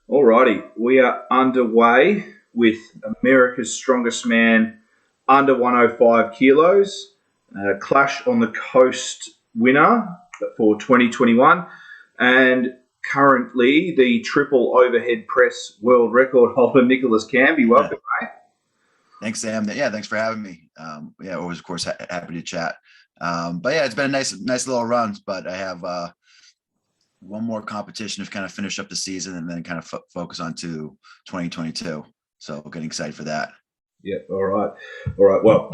Alrighty, we are underway with America's Strongest Man under 105 kilos. Clash on the Coast winner for 2021, and currently the triple overhead press world record holder Nicolas Cambi. Welcome, mate. Thanks, Sam. Yeah, thanks for having me. Yeah, always, of course, happy to chat. But yeah, it's been a nice little run. But I have one more competition to kind of finish up the season and then kind of focus on to 2022. So getting excited for that. Yeah, all right. All right, well,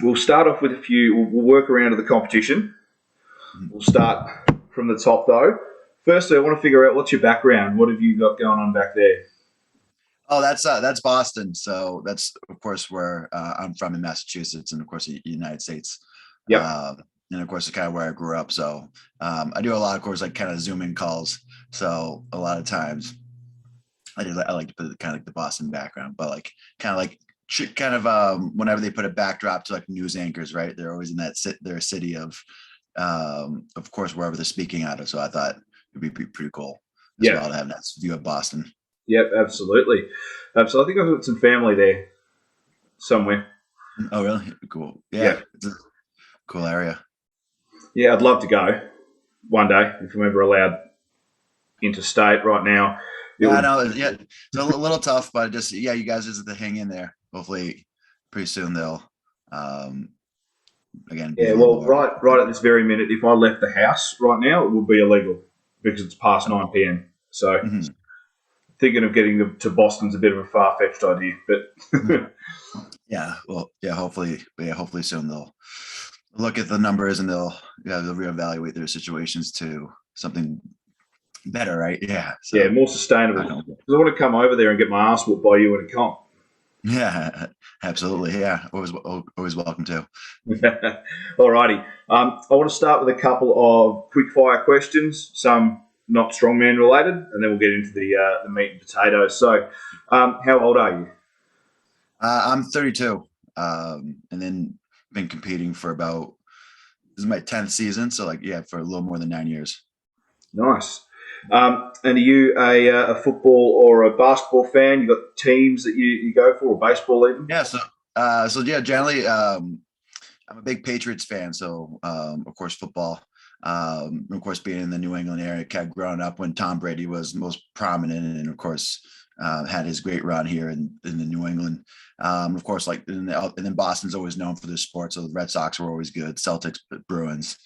we'll start off with a few, we'll work around to the competition. We'll start from the top, though. Firstly, I want to figure out what's your background. What have you got going on back there? Oh, that's Boston. So that's of course where I'm from in Massachusetts, and of course the United States. Yep. And of course, it's kind of where I grew up. So I do a lot, of course, like kind of Zoom in calls. So a lot of times I like to put kind of like the Boston background, but like whenever they put a backdrop to like news anchors, right? They're always in their city of course, wherever they're speaking out of. So I thought it'd be pretty cool as Yeah. well to have that view of Boston. Yep, absolutely. So I think I've got some family there somewhere. Oh, really? Cool. Yeah. Yeah, it's a cool area. Yeah, I'd love to go one day if I'm ever allowed interstate. Right now, it Yeah, I would. know. Yeah, it's a little tough, but just yeah, you guys just have to hang in there. Hopefully, pretty soon they'll um again be Yeah, a little well, more. right at this very minute, if I left the house right now, it would be illegal because it's past 9 p.m. So Mhm, thinking of getting to Boston's a bit of a far fetched idea, mhm. but Yeah, well, yeah, hopefully soon they'll look at the numbers and they'll reevaluate their situations to something better, right? Yeah. yeah, So more I sustainable. know. Because I want to come over there and get my ass whooped by you in a comp. Yeah, absolutely. Yeah, always welcome to. Alrighty. I want to start with a couple of quick fire questions, some not strongman related, and then we'll get into the meat and potatoes. So, how old are you? I'm 32, and then been competing for about this is my 10th season, so like yeah, for a little more than 9 years. Nice. And are you a football or a basketball fan? You got teams that you go for, or baseball even? Yeah, so yeah, generally, I'm a big Patriots fan, so of course football. Of course, being in the New England area, kind of growing up when Tom Brady was most prominent, and of course had his great run here in the New England. Of course, and then Boston's always known for their sports, so the Red Sox were always good, Celtics, Bruins.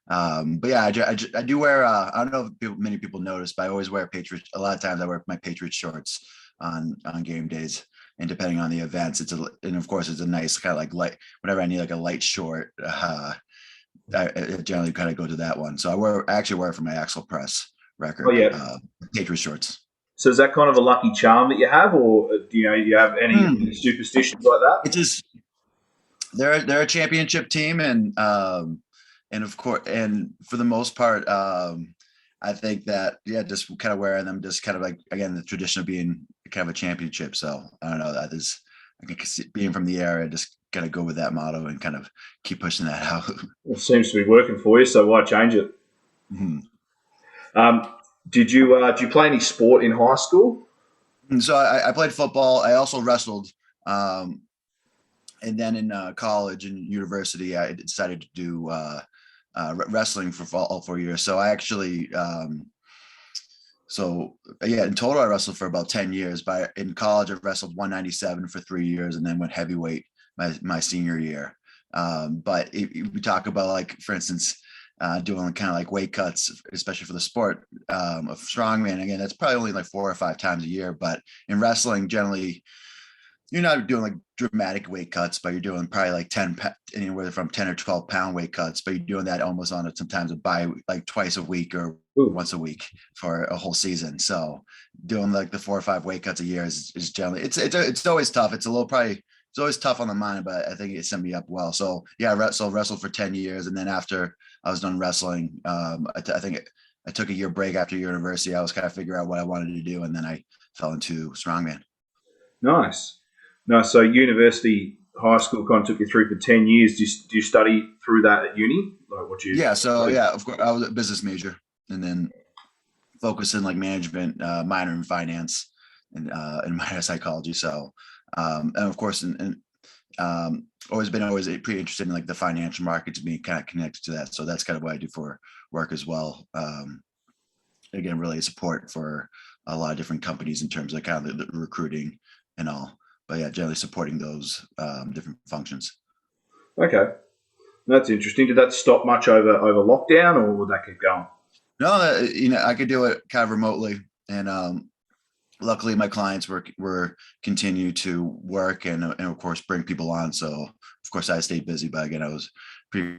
But yeah, I do wear. I don't know if many people notice, but I always wear Patriots. A lot of times, I wear my Patriots shorts on game days, and depending on the events, and of course it's a nice kind of like light. Whenever I need like a light short, I generally kind of go to that one. So I actually wear it for my Axel Press Oh record, yeah. Patriot shorts. So is that kind of a lucky charm that you have, or do you have any Hmm. superstitions like that? It just they're a championship team, and of course, and for the most part, I think that yeah, just kind of wearing them, just kind of like again the tradition of being kind of a championship. So I don't know that is I think being from the area, just kind of go with that motto and kind of keep pushing that out. It seems to be working for you, so why change it? Mhm. Um, did you play any sport in high school? And so I played football. I also wrestled. Um, and then in college and university, I decided to do wrestling for all 4 years. So I actually, so yeah, in total, I wrestled for about 10 years. But in college, I wrestled 197 for 3 years and then went heavyweight my senior year. But if we talk about, like, for instance, doing kind of like weight cuts, especially for the sport of strongman, again, that's probably only like 4 or 5 times a year. But in wrestling, generally, you're not doing like dramatic weight cuts, but you're doing probably like anywhere from 10 or 12 pound weight cuts, but you're doing that almost on sometimes like twice a week or Ooh. once a week for a whole season. So doing like the 4 or 5 weight cuts a year is generally, it's always tough. It's always tough on the mind, but I think it set me up well. So yeah, I wrestled for 10 years. And then after I was done wrestling, I think I took a year break after university. I was kind of figuring out what I wanted to do. And then I fell into strongman. Nice. Nice. So university, high school kind of took you through for 10 years. Do you study through that at uni? Like what you Yeah, so study? yeah, of course, I was a business major, and then focus in like management, minor in finance, and minor psychology. So, and of course, always pretty interested in like the financial markets, being kind of connected to that. So that's kind of what I do for work as well. Again, really support for a lot of different companies in terms of kind of the recruiting and all. But yeah, generally supporting those different functions. Okay, that's interesting. Did that stop much over lockdown, or would that keep going? No, I could do it kind of remotely, and luckily my clients were continue to work and of course bring people on. So of course I stayed busy, but again I was pretty.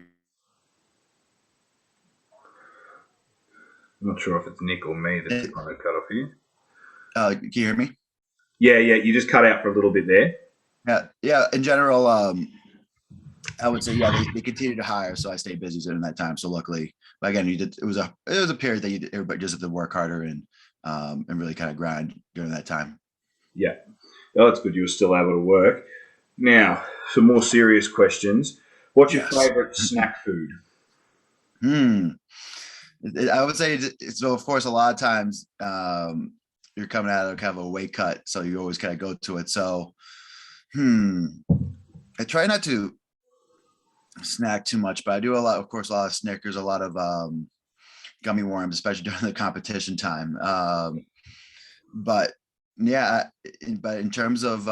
I'm not sure if it's Nick or me that's kind of cut off here. Can you hear me? Yeah, yeah, you just cut out for a little bit there. Yeah, yeah. In general, I would say yeah, they continue to hire, so I stayed busy during that time. So luckily, but again, it was a period that everybody just had to work harder and really kind of grind during that time. Yeah, oh, that's good. You were still able to work. Now, some more serious questions. What's your Yes. favourite snack food? Hmm. I would say so. Of course, a lot of times you're coming out of kind of a weight cut, so you always kind of go to it. So, I try not to snack too much, but I do a lot. Of course, a lot of Snickers, a lot of gummy worms, especially during the competition time. But yeah, but in terms of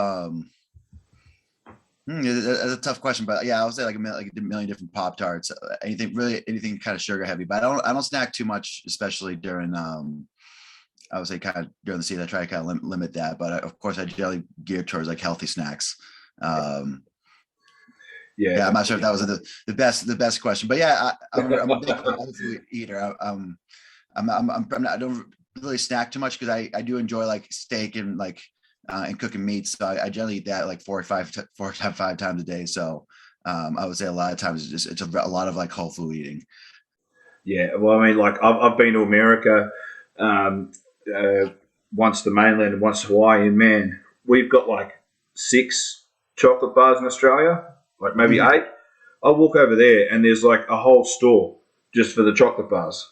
it's a tough question, but yeah, I would say like a million different Pop Tarts, anything kind of sugar heavy. But I don't snack too much, especially during I would say kind of during the season. I try to kind of limit that, but of course I generally gear towards like healthy snacks. Um, Yeah, yeah, I'm not sure if that was the best question, but yeah, I'm a big food eater. I don't really snack too much because I do enjoy like steak and like and cooking meats. So I generally eat that like 4 or 5 times a day. So I would say a lot of times it's a lot of like whole food eating. yeah. Well, I mean, like I've been to America, um, uh, once the mainland and once Hawaii, and man, we've got like 6 chocolate bars in Australia, like maybe Mhm. 8. I walk over there and there's like a whole store just for the chocolate bars,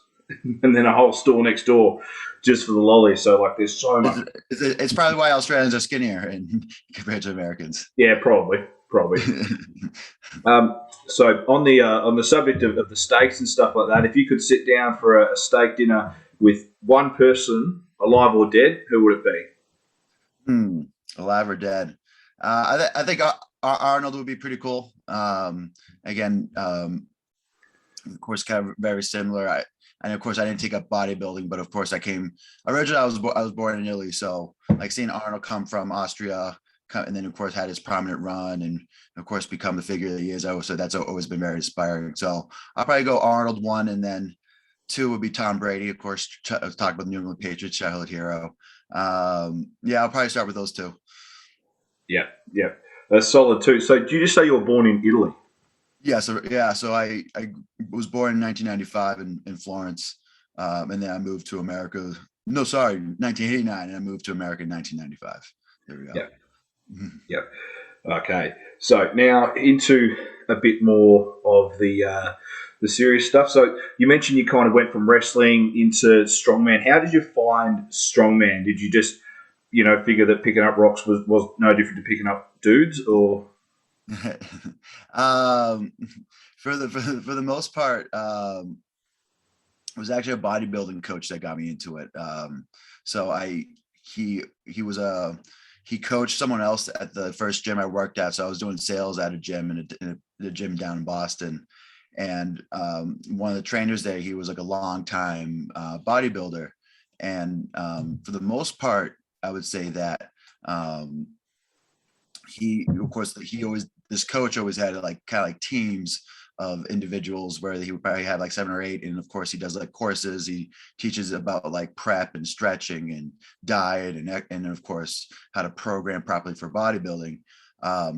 and then a whole store next door just for the lollies. So like, there's so much. It's probably why Australians are skinnier compared to Americans. Yeah, probably. So on the subject of the steaks and stuff like that, if you could sit down for a steak dinner with one person, alive or dead, who would it be? Hmm, alive or dead? I think Arnold would be pretty cool. Again, of course, kind of very similar. And of course, I didn't take up bodybuilding, but of course, I came originally. I was born in Italy, so like seeing Arnold come from Austria, and then of course had his prominent run, and of course become the figure that he is. So that's always been very inspiring. So I'll probably go Arnold one, and then two would be Tom Brady. Of course, talk about the New England Patriots childhood hero. Yeah, I'll probably start with those two. Yeah, yeah, that's solid too. So, did you just say you were born in Italy? So I was born in 1995 in Florence, and then I moved to America. No, sorry, 1989, and I moved to America in 1995. There we go. Yeah, yeah. Okay. So now into a bit more of the serious stuff. So you mentioned you kind of went from wrestling into strongman. How did you find strongman? Did you just figure that picking up rocks was no different to picking up dudes, or um, for the most part, it was actually a bodybuilding coach that got me into it. So he was he coached someone else at the first gym I worked at. So I was doing sales at a gym in a gym down in Boston, and one of the trainers there, he was like a long time bodybuilder, and for the most part, I would say that um, he of course he always this coach always had like kind of like teams of individuals where he would probably have like 7 or 8, and of course he does like courses. He teaches about like prep and stretching and diet and of course how to program properly for bodybuilding.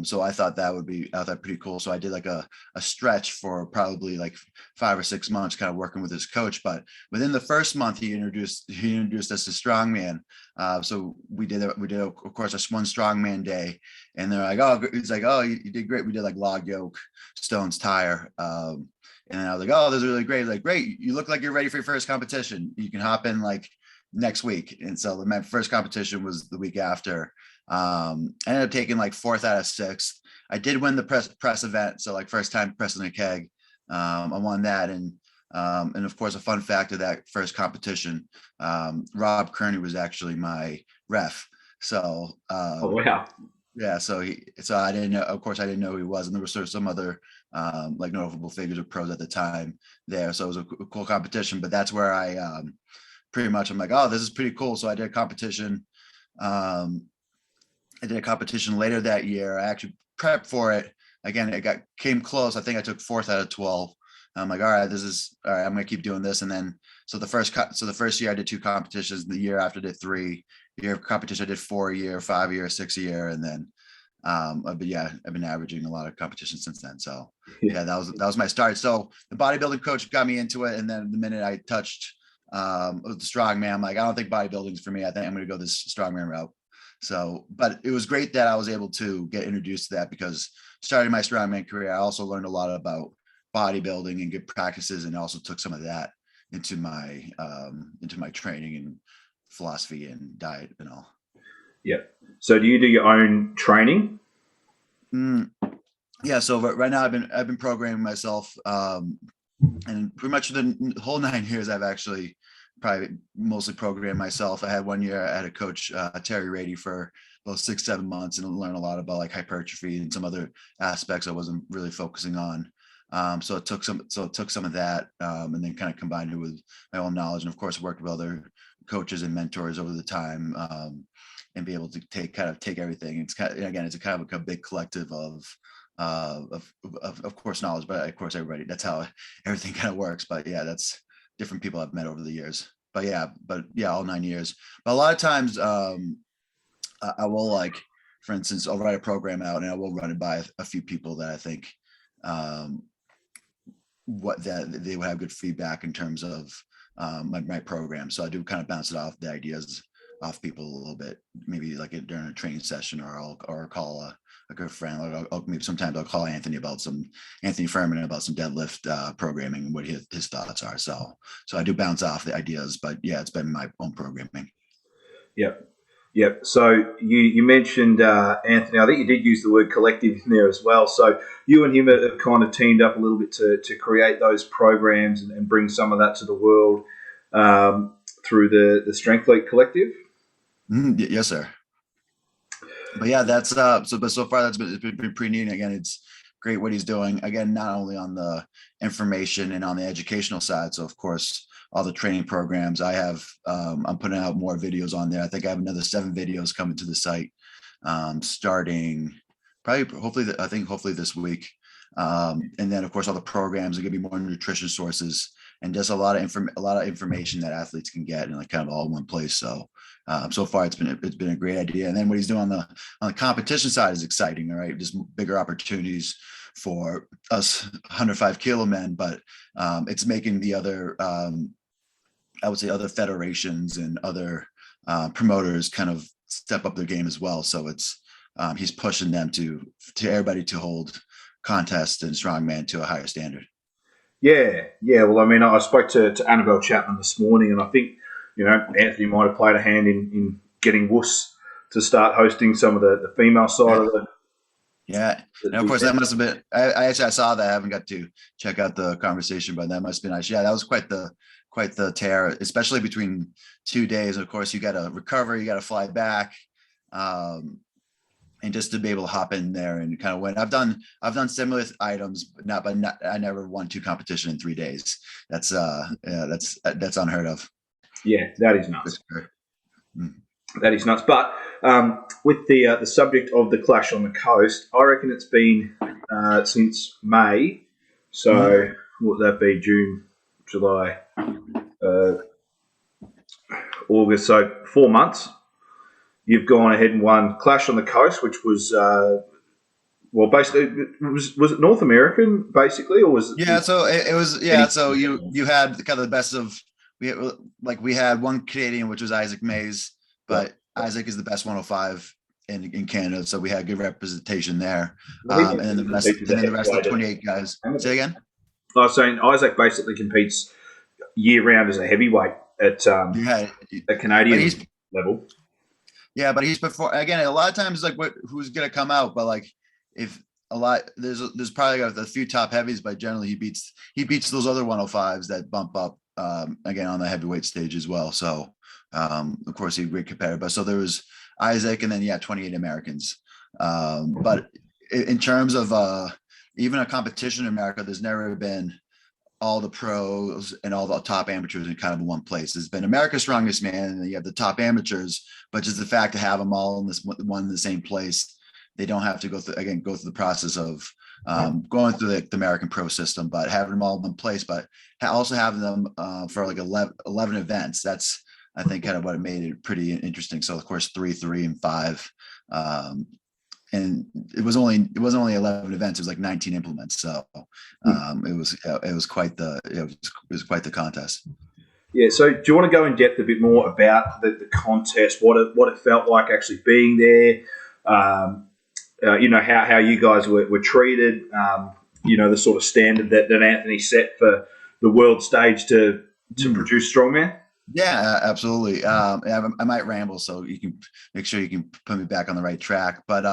So I thought pretty cool. So I did like a stretch for probably like 5 or 6 months, kind of working with his coach. But within the first month, he introduced us to strongman. So we did of course a one strongman day, and they're like, oh, he's like, oh, you did great. We did like log yoke, stones tire. And I was like, oh, this is really great. Like, great. You look like you're ready for your first competition. You can hop in like next week. And so my first competition was the week after. I ended up taking like 4th out of 6th. I did win the press event. So like first time pressing a keg. I won that. And of course, a fun fact of that first competition, Rob Kearney was actually my ref. So Oh wow. yeah, so I didn't know, of course, I didn't know who he was. And there were sort of some other like notable figures of pros at the time there. So it was a cool competition, but that's where I pretty much, I'm like, oh, this is pretty cool. So I did a competition. Um, I did a competition later that year. I actually prepped for it. Again, came close. I think I took 4th out of 12. I'm like, all right, this is all right. I'm gonna keep doing this. And then so the first year I did 2 competitions. The year after I did 3. The year of competition I did 4 a year, 5 a year, 6 a year, and then but yeah, I've been averaging a lot of competitions since then. So yeah, that was my start. So the bodybuilding coach got me into it, and then the minute I touched the strongman, I'm like, I don't think bodybuilding's for me. I think I'm gonna go this strongman route. So, but it was great that I was able to get introduced to that, because starting my strongman career, I also learned a lot about bodybuilding and good practices, and also took some of that into my training and philosophy and diet and all. Yeah. So do you do your own training? Yeah. So right now I've been programming myself, and pretty much the whole 9 years I've actually probably mostly programmed myself. I had 1 year I had a coach, Terry Rady, for about 6-7 months, and learned a lot about like hypertrophy and some other aspects I wasn't really focusing on. So it took some of that, and then kind of combined it with my own knowledge, and of course worked with other coaches and mentors over the time, and be able to take everything. It's kind of, again, it's a kind of like a big collective of course knowledge, but of course everybody, that's how everything kind of works. But yeah, that's different people I've met over the years. But yeah, all 9 years. But a lot of times, I will, like, for instance, I'll write a program out and I will run it by a few people that I think what that they would have good feedback in terms of my program. So I do kind of bounce it off the ideas off people a little bit, maybe like during a training session, or I'll call a good friend. Like maybe sometimes I'll call Anthony Furman about some deadlift programming and what his thoughts are. So I do bounce off the ideas, but yeah, it's been my own programming. Yep. Yep. So you mentioned Anthony. I think you did use the word collective in there as well. So you and him have kind of teamed up a little bit to create those programs and bring some of that to the world through the Strength League Collective. Yes, sir. But yeah, that's so far it's been pretty neat. Again, it's great what he's doing. Again, not only on the information and on the educational side. So of course, all the training programs I have, I'm putting out more videos on there. I think I have another 7 videos coming to the site, starting hopefully this week. And then of course all the programs are going to be more nutrition sources, and just a lot of information that athletes can get in like kind of all in one place. So far it's been a great idea. And then what he's doing on the competition side is exciting. All right, just bigger opportunities for us 105 kilo men, but it's making the other I would say other federations and other promoters kind of step up their game as well. So it's he's pushing them to everybody to hold contests and strongman to a higher standard. Yeah, yeah. Well, I mean, I spoke to Annabelle Chapman this morning, and I think Anthony might have played a hand in getting Wuss to start hosting some of the female side of the. Yeah, and of course that must have been. I saw that. I haven't got to check out the conversation, but that must have been nice. Yeah, that was quite the tear, especially between 2 days. Of course, you got to recover, you got to fly back, and just to be able to hop in there and kind of win. I've done similar items, but I never won 2 competitions in 3 days. That's unheard of. Yeah, that is nuts. That is nuts. But with the subject of the clash on the coast, I reckon it's been since May. So what would that be? June, July, August. So 4 months. You've gone ahead and won Clash on the Coast, which was basically was it North American basically, or was it? Yeah, so it was. Yeah, so you had kind of the best of. We had one Canadian, which was Isaac Mays, but Isaac is the best 105 in Canada, so we had good representation there. And then the rest of the 28 guys. Say again. I was saying Isaac basically competes year round as a heavyweight at Yeah, a but Canadian he's level. yeah, but he's before again. A lot of times, like who's gonna come out, but like if a lot there's probably a few top heavies, but generally he beats those other 105s that bump up again on the heavyweight stage as well. So of course he's a great competitor. But so there was Isaac, and then 28 Americans. But in terms of even a competition in America, there's never been all the pros and all the top amateurs in kind of one place. There's been America's Strongest Man, and then you have the top amateurs, but just the fact to have them all in this one in the same place, they don't have to go through the process of going through the American pro system, but having them all in one place, but also having them for like 11 events. That's, I think, kind of what made it pretty interesting. So of course, 3, 3, and 5. And it wasn't only 11 events, it was like 19 implements. So it was quite the contest. Yeah. So, do you want to go in depth a bit more about the contest? What it felt like actually being there? How you guys were treated. The sort of standard that Anthony set for the world stage to produce strongman. Yeah, absolutely. I might ramble, so you can make sure you can put me back on the right track. But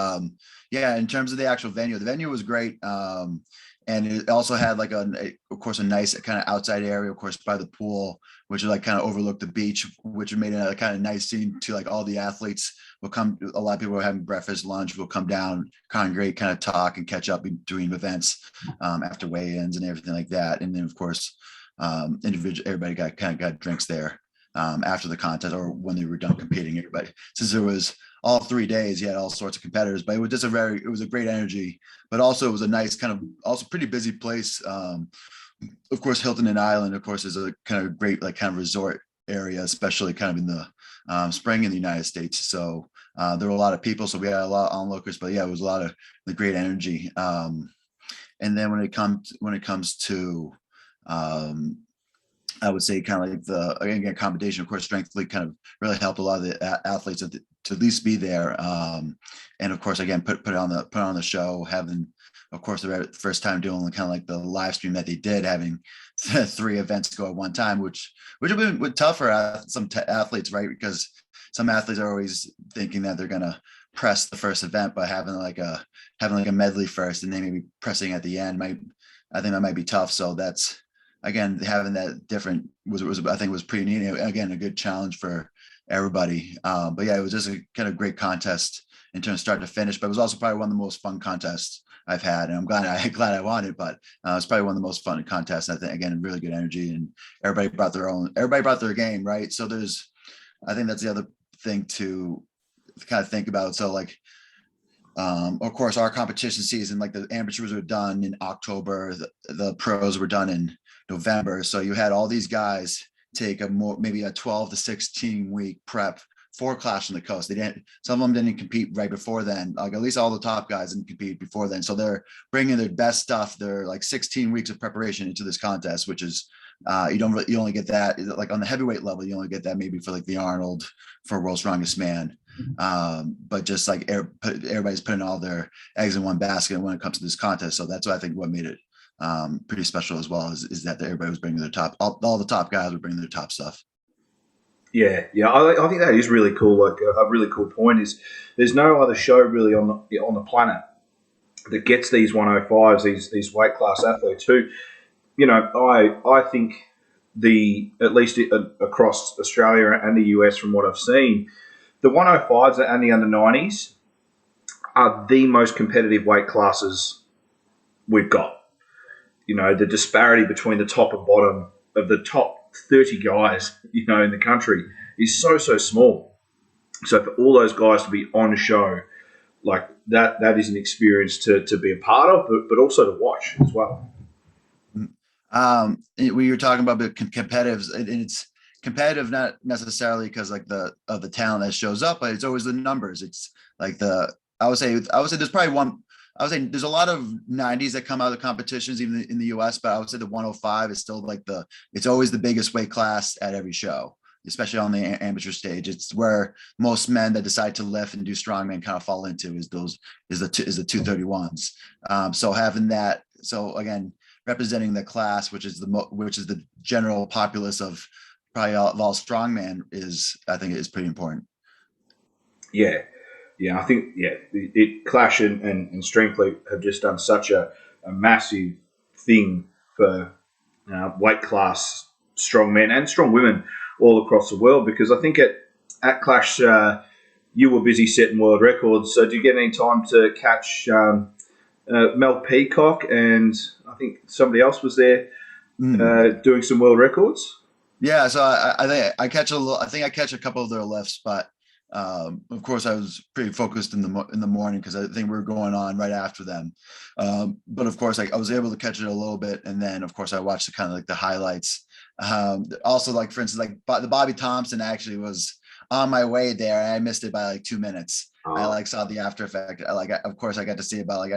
yeah, in terms of the actual venue, the venue was great. And it also had like of course, a nice kind of outside area, of course, by the pool, which like kind of overlooked the beach, which made it a kind of nice scene to like all the athletes will come. A lot of people are having breakfast, lunch, will come down, congregate, kind of talk and catch up between events after weigh-ins and everything like that. And then of course, everybody got drinks there after the contest or when they were done competing. Everybody, since there was all 3 days, you had all sorts of competitors, but it was just it was a great energy, but also it was a nice kind of also pretty busy place. Of course, Hilton and Island, of course, is a kind of great like kind of resort area, especially kind of in the spring in the United States. So there were a lot of people, so we had a lot of onlookers, but yeah, it was a lot of the great energy. And then when it comes to I would say kind of like again accommodation, of course, Strength League kind of really helped a lot of the athletes to at least be there. And of course, again, put on the show, having, of course, the first time doing kind of like the live stream that they did, having 3 events go at one time, which would have been tough for some athletes, right? Because some athletes are always thinking that they're gonna press the first event, but having like a medley first and then maybe pressing at the end I think that might be tough. So that's, again, having that different was I think was pretty neat. Again, a good challenge for everybody. But yeah, it was just a kind of great contest in terms of start to finish. But it was also probably one of the most fun contests I've had, and I'm glad I won it. But it's probably one of the most fun contests. I think, again, really good energy, and everybody brought their game, right? So I think that's the other thing to kind of think about. So like, of course, our competition season, like the amateurs were done in October, the pros were done in November. So you had all these guys take maybe a 12 to 16 week prep for Clash on the Coast. Some of them didn't compete right before then. Like at least all the top guys didn't compete before then. So they're bringing their best stuff. They're like 16 weeks of preparation into this contest, which is you only get that like on the heavyweight level. You only get that maybe for like the Arnold for World's Strongest Man. But just like everybody's putting all their eggs in one basket when it comes to this contest. So that's what I think what made it pretty special as well is that everybody was bringing their top, all the top guys were bringing their top stuff. Yeah. I think that is really cool. Like a really cool point is there's no other show really on the planet that gets these 105s, these weight class athletes who, I think at least across Australia and the US from what I've seen, the 105s and the under 90s are the most competitive weight classes we've got. The disparity between the top and bottom of the top 30 guys, in the country is so small. So for all those guys to be on show, like that is an experience to be a part of, but also to watch as well. When you're talking about the competitive, and it's competitive not necessarily because like of the talent that shows up, but it's always the numbers. It's like I would say there's probably one. I would say there's a lot of 90s that come out of the competitions, even in the US, but I would say the 105 is still like it's always the biggest weight class at every show, especially on the amateur stage. It's where most men that decide to lift and do strongman kind of fall into is the 231s. So having that, so again, representing the class, which is the general populace of probably of all strongman is, I think, is pretty important. Yeah, yeah. I think Clash and Strength League have just done such a massive thing for weight class strong men and strong women all across the world. Because I think at Clash you were busy setting world records. So do you get any time to catch Mel Peacock and I think somebody else was there Mm. doing some world records? Yeah, so I think I catch a little. I think I catch a couple of their lifts, but of course I was pretty focused in the morning because I think we were going on right after them. But of course, I was able to catch it a little bit, and then of course I watched the kind of like the highlights. Also, like for instance, like the Bobby Thompson actually was on my way there, and I missed it by like 2 minutes. I Oh, like saw the after effect. Of course I got to see about like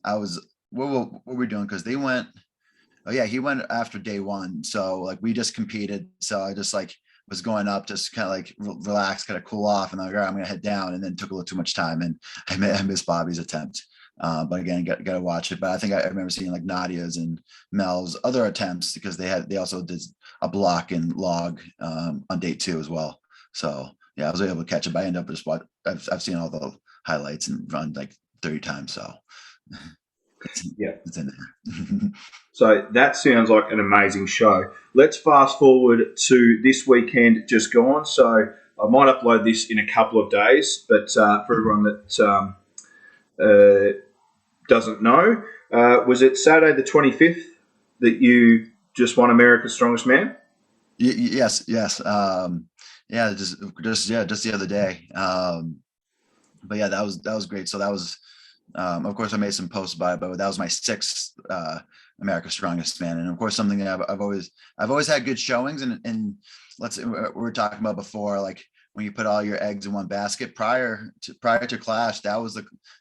I was what were we doing because they went. Oh yeah, he went after day one. So like we just competed. So I just like was going up, just kind of like relax, kind of cool off, and I'm like, all right, I'm gonna head down, and then took a little too much time, and I missed Bobby's attempt. But again, got to watch it. But I think I remember seeing like Nadia's and Mel's other attempts because they also did a block and log on day two as well. So yeah, I was able to catch it. But I ended up just watch. I've seen all the highlights and run like 30 times. So it's yeah. it's in there. So that sounds like an amazing show. Let's fast forward to this weekend just gone. So I might upload this in a couple of days, but for everyone that doesn't know, was it Saturday the 25th that you just won America's Strongest Man? Yes, yes. Yeah, just the other day. But yeah, that was great. So that was, of course, I made some posts about it, but that was my sixth America's Strongest Man, and of course, something that I've always had good showings, and we were talking about before, like when you put all your eggs in one basket prior to Clash, that was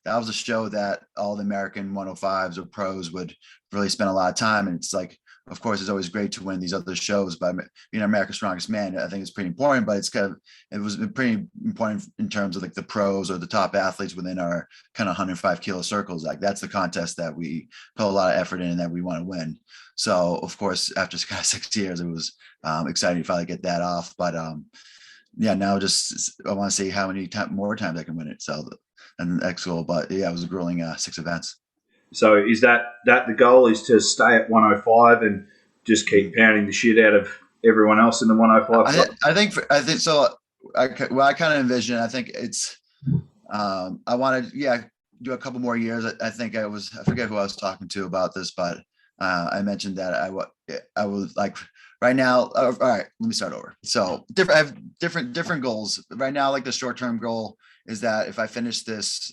a show that all the American 105s or pros would really spend a lot of time, and it's like. Of course, it's always great to win these other shows, but being America's Strongest Man, I think it's pretty important. But it was pretty important in terms of like the pros or the top athletes within our kind of 105 kilo circles. Like that's the contest that we put a lot of effort in and that we want to win. So of course, after kind of 6 years, it was exciting to finally get that off. But yeah, now just I want to see how many more times I can win it. So and that's cool. But yeah, it was a grueling 6 events. So is that the goal is to stay at 105 and just keep pounding the shit out of everyone else in the 105 I, club? I think so. I kind of envision. I think it's. I wanted, yeah, do a couple more years. I think I forget who I was talking to about this, but I mentioned that I was like right now. All right, let me start over. So different, I have different goals right now. Like the short term goal is that if I finish this,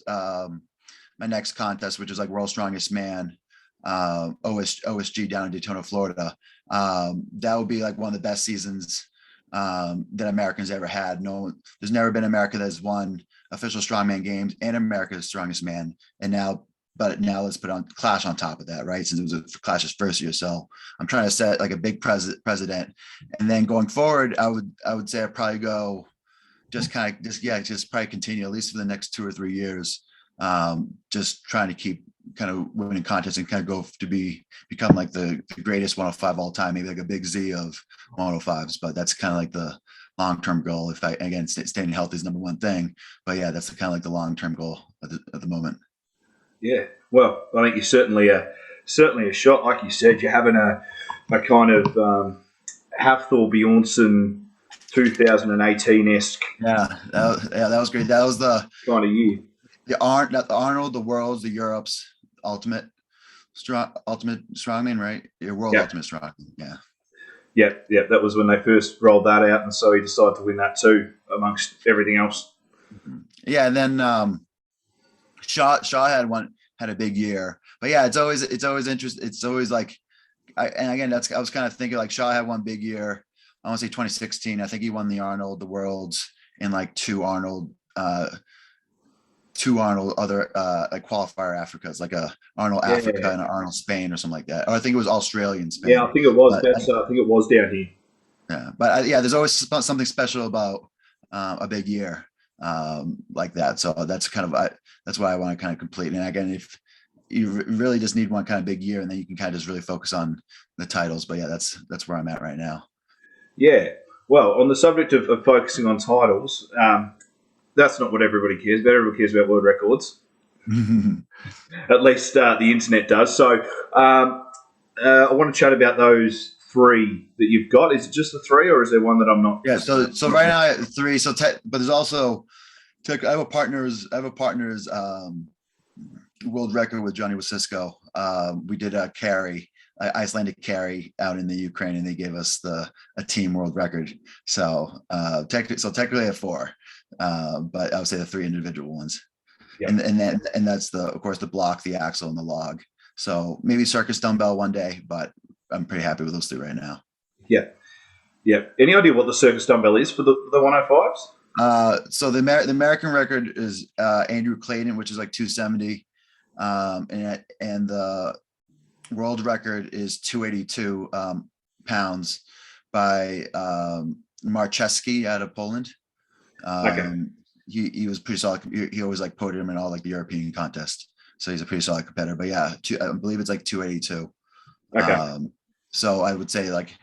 my next contest, which is like World's Strongest Man, OSG down in Daytona, Florida. That would be like one of the best seasons that Americans ever had. No, there's never been America that's won official strongman games and America's Strongest Man. But now let's put on Clash on top of that, right? Since it was Clash's first year. So I'm trying to set like a big precedent. And then going forward, I would say I'd probably go just probably continue at least for the next 2 or 3 years. Just trying to keep kind of winning contests and kind of go to become like the greatest 105 all time, maybe like a big Z of 105s. But that's kind of like the long-term goal. If I, again, staying healthy is number one thing, but yeah, that's kind of like the long-term goal at the moment. Yeah. Well, I think you're certainly a shot. Like you said, you're having a kind of Hafthor Bjornsson 2018 esque That was great. That was kind of year. not the Arnold, the Worlds, the Europe's ultimate strongman, right? Your world Yeah. ultimate strongman. Yeah. Yeah. That was when they first rolled that out, and so he decided to win that too, amongst everything else. Mhm. Yeah, and then Shaw had a big year, but yeah, it's always interesting. It's always like, and again, I was kind of thinking like Shaw had one big year. I want to say 2016. I think he won the Arnold, the Worlds, and like two Arnold other like qualifier Africas, like a Arnold Africa Yeah. and an Arnold Spain or something like that. Or I think it was Australian Yeah, Spain. I think it was. But I think it was down here. yeah, but yeah, there's always something special about a big year like that. So that's why I want to kind of complete. And again, if you really just need one kind of big year, and then you can kind of just really focus on the titles. But yeah, that's where I'm at right now. Yeah. Well, on the subject of focusing on titles, that's not what everybody cares about. Everybody cares about world records. At least the internet does. So I want to chat about those three that you've got. Is it just the three, or is there one that I'm not? Yeah. So right now I have three. But there's also I have a partner's world record with Johnny Wasisco. We did a carry, Icelandic carry out in the Ukraine, and they gave us a team world record. So technically I have four, but I would say the three individual ones. Yep. And that's of course the block, the axle, and the log. So maybe circus dumbbell one day, but I'm pretty happy with those three right now. Yeah. Yeah. Any idea what the circus dumbbell is for the 105s? So the American record is Andrew Clayton, which is like 270, and the world record is 282 pounds by Marcheski out of Poland. Okay. He was pretty solid. He always like podium in all like the European contests, so he's a pretty solid competitor. But yeah, I believe it's like 282. Okay. So I would say like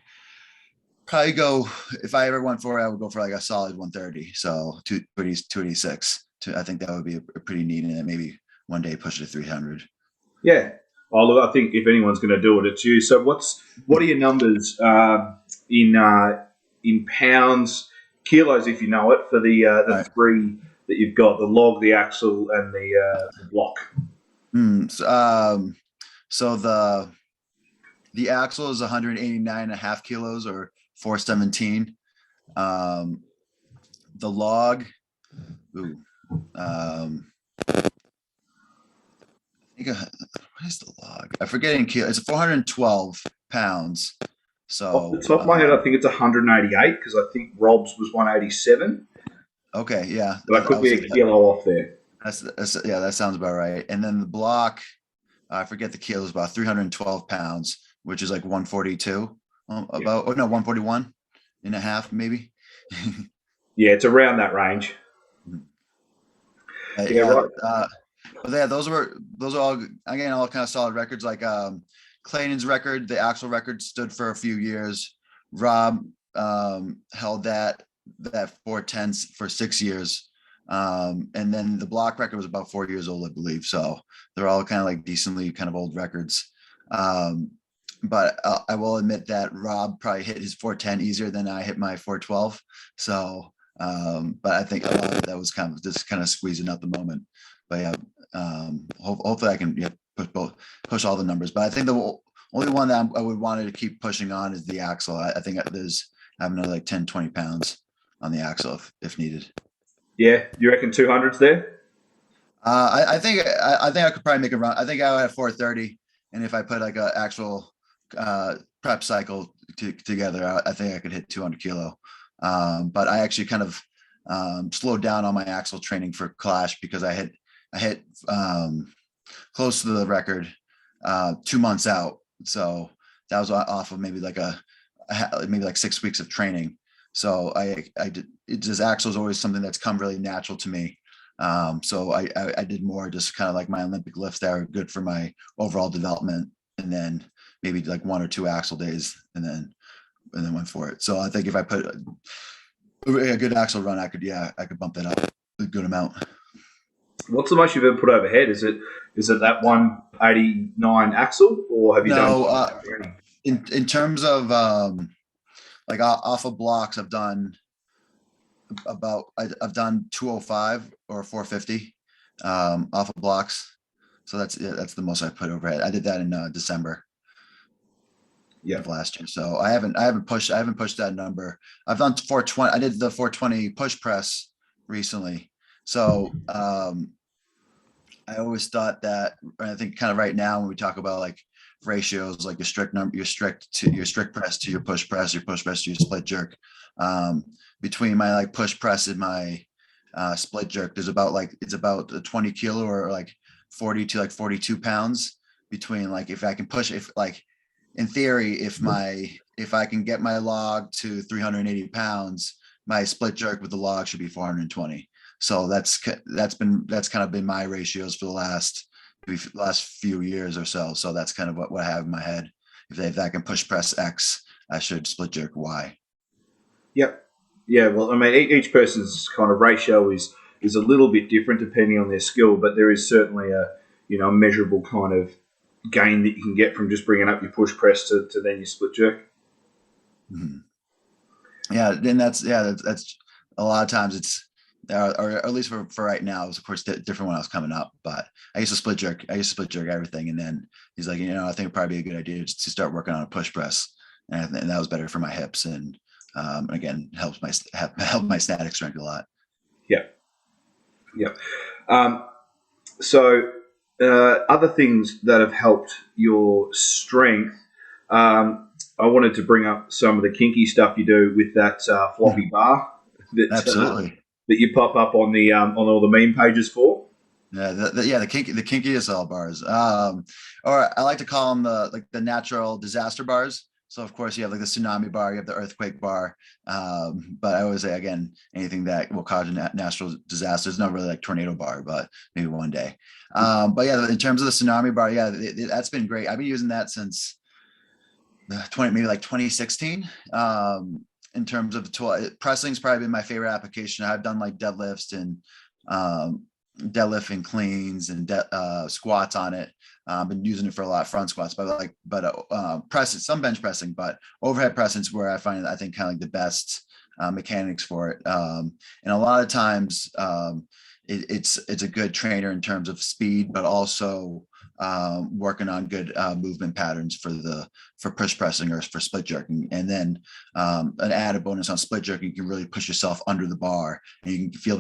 probably go, if I ever went for it, I would go for like a solid 130. So 286. I think that would be a pretty neat, and maybe one day push it to 300. Yeah. Oh, look, I think if anyone's going to do it, it's you. So what are your numbers in pounds, kilos, if you know it, for the Right. three that you've got: the log, the axle, and the block? So the axle is 189.5 kilos, or 417. The log, I think what is the log? I forget in kilo. It's 412 pounds. So Off the top of my head, I think it's 188 because I think Rob's was 187. Okay, yeah, But I could be a kilo off there. Yeah, that sounds about right. And then the block, I forget the kilos, about 312 pounds, which is like 142. About 141 and a half, maybe. Yeah, it's around that range. Right. But yeah, those are all again all kind of solid records. Like Clayton's record, the actual record stood for a few years. Rob held that 410 for 6 years. And then the block record was about 4 years old, I believe. So they're all kind of like decently kind of old records. But I will admit that Rob probably hit his 410 easier than I hit my 412. So, but I think a lot of that was kind of just kind of squeezing out the moment. But yeah, hopefully I can push all the numbers. But I think the only one that I would want to keep pushing on is the axle. I think I have another like 10, 20 pounds on the axle if needed. Yeah, you reckon 200's there? I think I could probably make a run. I think I would have 430, and if I put like an actual prep cycle together, I think I could hit 200 kilo. But I actually kind of slowed down on my axle training for Clash because I hit close to the record 2 months out. So that was off of maybe like 6 weeks of training. So axle is always something that's come really natural to me. So I did more just kind of like my Olympic lifts that are good for my overall development, and then maybe like 1 or 2 axle days, and then went for it. So I think if I put a good axle run, I could bump that up a good amount. What's the most you've ever put overhead? Is it that 189 axle, or have you done? In terms of like off of blocks, I've done 205 or 450 off of blocks. So that's the most I put overhead. I did that in December of last year. So I haven't pushed that number. I've done 420. I did the 420 push press recently. So I always thought that, I think kind of right now when we talk about like ratios, like your strict press to your push press to your split jerk, between my like push press and my split jerk, it's about a 20 kilo or like 40 to like 42 pounds between, like, if I can push, if like in theory, if I can get my log to 380 pounds, my split jerk with the log should be 420. So that's kind of been my ratios for the last few years or so. So that's kind of what I have in my head. If I can push press X, I should split jerk Y. Yep. Yeah. Well, I mean, each person's kind of ratio is a little bit different depending on their skill, but there is certainly a measurable kind of gain that you can get from just bringing up your push press to then your split jerk. Mhm. Yeah, and that's a lot of times it's or at least for right now, it's of course different when I was coming up. But I used to split jerk. I used to split jerk everything, and then he's like, I think it'd probably be a good idea to start working on a push press, and that was better for my hips, and again helped my static strength a lot. Yeah. Yeah. Um, so other things that have helped your strength. I wanted to bring up some of the kinky stuff you do with that floppy bar Absolutely. that you pop up on all the meme pages for. Yeah, the kinkiest all bars. Or I like to call them the natural disaster bars. So of course you have like the tsunami bar, you have the earthquake bar. But I always say again, anything that will cause a natural disaster is not really like tornado bar, but maybe one day. But yeah, in terms of the tsunami bar, yeah, that's been great. I've been using that since maybe like 2016. In terms of pressing's probably been my favorite application. I've done like deadlifts and deadlift and cleans and squats on it. Been using it for a lot of front squats, but press some bench pressing, but overhead pressing is where I think kind of like the best mechanics for it. And a lot of times it's a good trainer in terms of speed, but also working on good movement patterns for push pressing or for split jerking. And then an added bonus on split jerking, you can really push yourself under the bar, and you can feel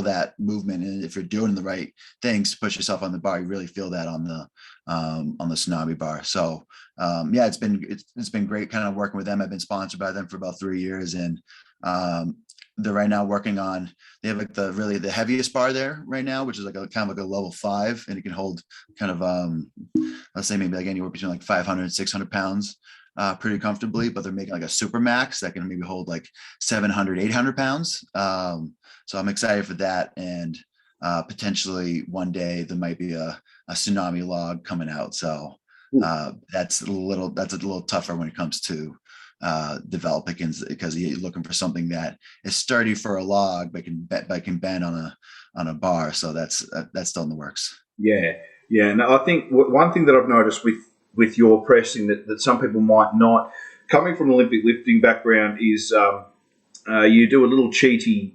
that movement. And if you're doing the right things to push yourself on the bar, you really feel that on the tsunami bar. So yeah, it's been great kind of working with them. I've been sponsored by them for about 3 years, and they're right now working on, they have like the heaviest bar there right now, which is like a kind of like a level 5, and it can hold kind of let's say maybe like anywhere between like 500 and 600 pounds pretty comfortably. But they're making like a super max that can maybe hold like 700, 800 pounds. So I'm excited for that, and potentially one day there might be a tsunami log coming out. So that's a little tougher when it comes to developing, because you're looking for something that is sturdy for a log but can bend on a bar. So that's still in the works. Yeah, yeah. And I think one thing that I've noticed with your pressing that some people might not, coming from an Olympic lifting background, is you do a little cheaty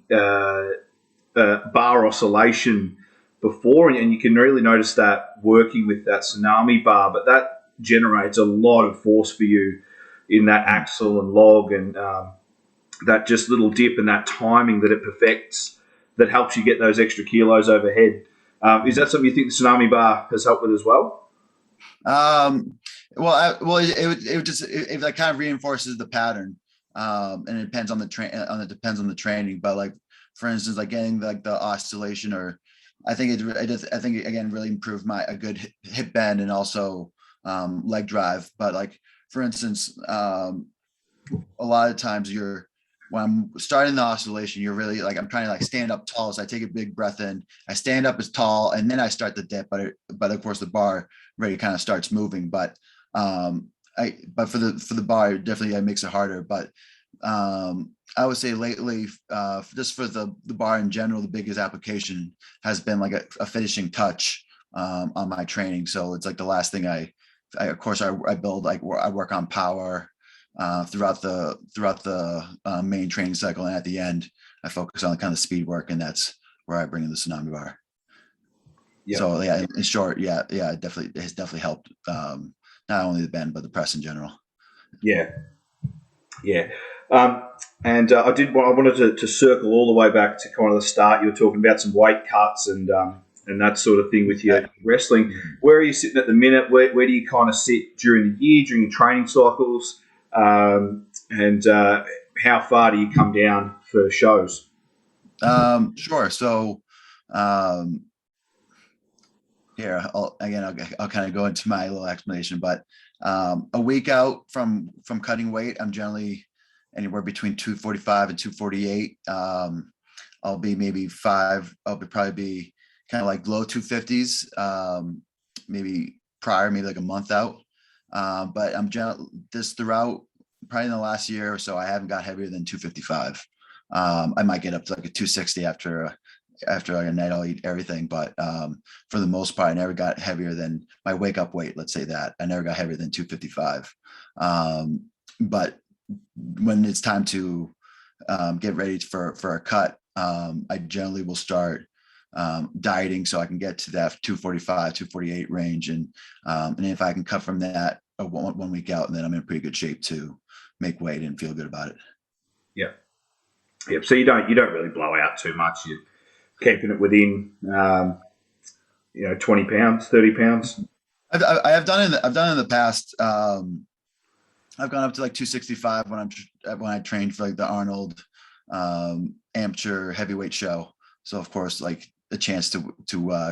bar oscillation before, and you can really notice that working with that tsunami bar. But that generates a lot of force for you in that axle and log, and that just little dip and that timing that it perfects that helps you get those extra kilos overhead. Is that something you think the tsunami bar has helped with as well? Um, it would just it like kind of reinforces the pattern, and it depends on the training. But like for instance, like getting like the oscillation, or I think I think it, again, really improved a good hip bend, and also leg drive. But like for instance, a lot of times when I'm starting the oscillation, you're really like, I'm trying to like stand up tall. So I take a big breath in, I stand up as tall, and then I start the dip. But of course the bar really kind of starts moving. But for the bar, it definitely makes it harder. But I would say lately, just for the bar in general, the biggest application has been like a finishing touch on my training. So it's like the last thing of course I build, like I work on power throughout the main training cycle, and at the end I focus on kind of speed work, and that's where I bring in the tsunami bar. Yeah, So yeah, in short, it has definitely helped, not only the bend but the press in general. yeah, yeah. Um, and I wanted to circle all the way back to kind of the start. You were talking about some weight cuts and that sort of thing with your wrestling. Where are you sitting at the minute? Where do you kind of sit during the year, during your training cycles? And how far do you come down for shows? Sure. So um, here, I'll kind of go into my little explanation. But a week out from cutting weight, I'm generally anywhere between 245 and 248. I'll be maybe five. Probably be kind of like low 250s, maybe maybe like a month out. But I'm this throughout probably in the last year or so, I haven't got heavier than 255. I might get up to like a 260 after like a night I'll eat everything, but for the most part, I never got heavier than my wake up weight. Let's say that I never got heavier than 255. But when it's time to get ready for a cut, I generally will start dieting so I can get to that 245, 248 range, and if I can cut from that 1 week out, and then I'm in pretty good shape to make weight and feel good about it. Yep. Yep. So you don't really blow out too much. You're keeping it within 20 pounds, 30 pounds. I've done in the past. I've gone up to like 265 when I trained for like the Arnold amateur heavyweight show. So of course, like a chance to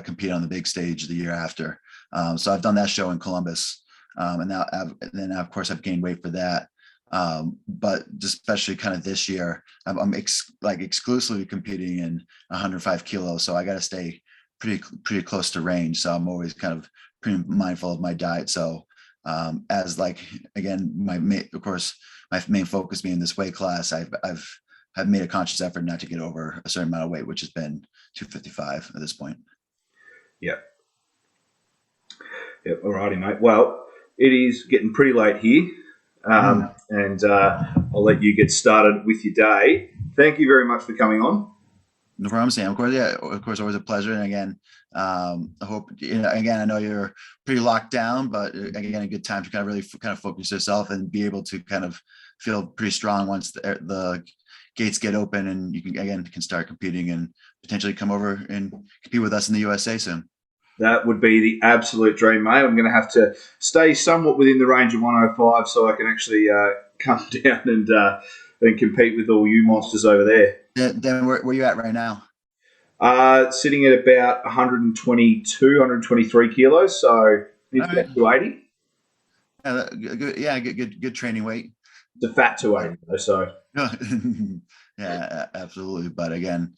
compete on the big stage the year after. So I've done that show in Columbus, and then of course I've gained weight for that. But especially kind of this year, I'm exclusively competing in 105 kilos. So I got to stay pretty close to range. So I'm always kind of pretty mindful of my diet. So as like, again, my main focus being this weight class, I've made a conscious effort not to get over a certain amount of weight, which has been 255 at this point. Yep. Yep. All righty, mate. Well, it is getting pretty late here. And I'll let you get started with your day. Thank you very much for coming on. No problem, Sam. Of course, always a pleasure. And again, I hope, again, I know you're pretty locked down, but again, a good time to kind of really kind of focus yourself and be able to kind of feel pretty strong once the gates get open and you can start competing and potentially come over and compete with us in the USA soon. That would be the absolute dream, mate. I'm going to have to stay somewhat within the range of 105 so I can actually come down and compete with all you monsters over there. Then where are you at right now? Sitting at about 122, 123 kilos, so it's about 280. Good training weight. It's a fat 280, though, so. Yeah, absolutely. But again,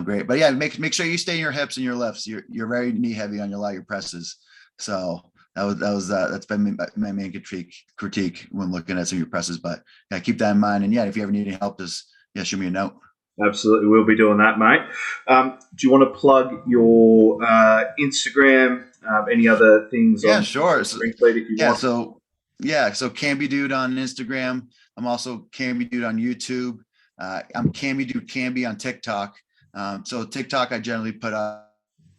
great. But yeah, make sure you stay in your hips and your lifts. You're very knee heavy on a lot of your presses. So that's been my main critique when looking at some of your presses. But yeah, keep that in mind. And yeah, if you ever need any help, just shoot me a note. Absolutely, we'll be doing that, mate. Do you want to plug your Instagram? Any other things? Yeah, sure. If you want. So Cambi Dude on Instagram. I'm also Cambi Dude on YouTube. I'm Cambi Dude Cambi on TikTok. So TikTok, I generally put out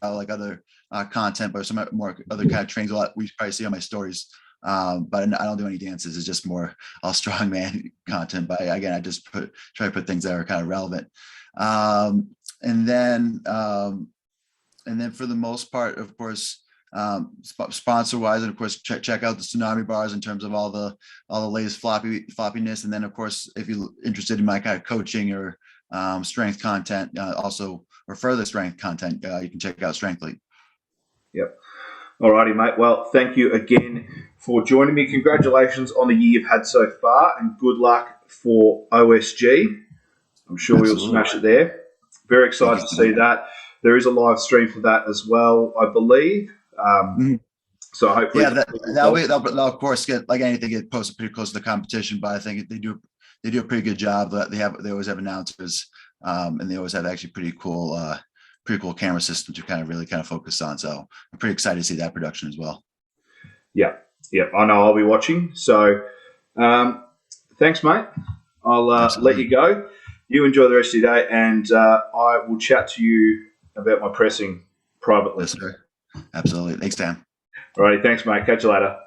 like other content, but some more other kind of trainings. A lot we probably see on my stories. But I don't do any dances. It's just more all strongman content. But again, I just try to put things that are kind of relevant. And then for the most part, of course, sponsor wise, and of course, check out the Tsunami bars in terms of all the latest floppiness. And then of course, if you're interested in my kind of coaching or strength content, also or further strength content, you can check out Strengthly. Yep. All righty, mate. Well, thank you again for joining me. Congratulations on the year you've had so far, and good luck for OSG. I'm sure Absolutely. You'll smash it there. Very excited to see that. There is a live stream for that as well, I believe. So hopefully, they'll of course get, like anything, get posted pretty close to the competition. But I think they do a pretty good job. They always have announcers, and they always have actually pretty cool camera system to kind of focus on. So I'm pretty excited to see that production as well. Yeah. I know I'll be watching. So thanks, mate. I'll let you go. You enjoy the rest of your day, and I will chat to you about my pressing privately. Yes, sir. Absolutely. Thanks, Dan. All righty. Thanks, mate. Catch you later.